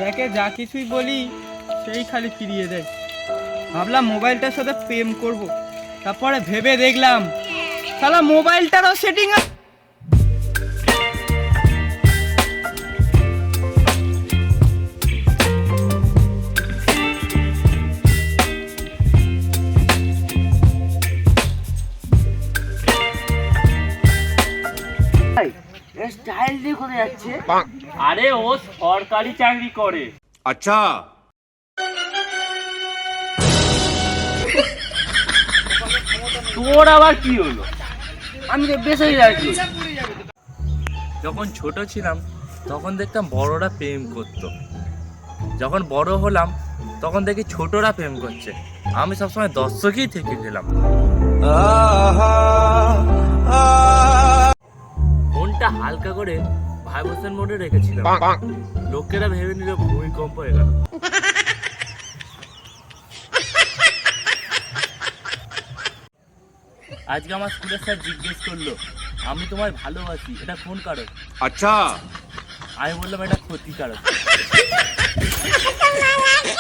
দেখে যা কিছুই বলি সেই খালি ফিরিয়ে দেয়। ভাবলাম মোবাইলটার সাথে প্রেম করব, তারপরে ভেবে দেখলাম শালা মোবাইলটারও সেটিং আছে। স্টাইল দিয়ে কোথায় যাচ্ছে? আরে ও সরকারি চাকরি করে। अच्छा তোর আবার কি হলো? আমি তো বেঁচেই আছি। যখন ছোট ছিলাম তখন দেখতাম বড়রা প্রেম করত, যখন বড় হলাম তখন দেখি ছোটরা প্রেম করছে। আমি সবসময় দর্শকই থেকে গেলাম। ফোনটা হালকা করে ভাইব্রেশন মোডে রেখেছিলাম, লোকেরা ভেবে নিল ভূমিকম্প হয়ে গেল। আজকে আমার স্কুলের স্যার জিজ্ঞেস করলো, আমি তোমায় ভালোবাসি, এটা কোন কারণ? अच्छा আমি বললাম এটা ক্ষতিকারক।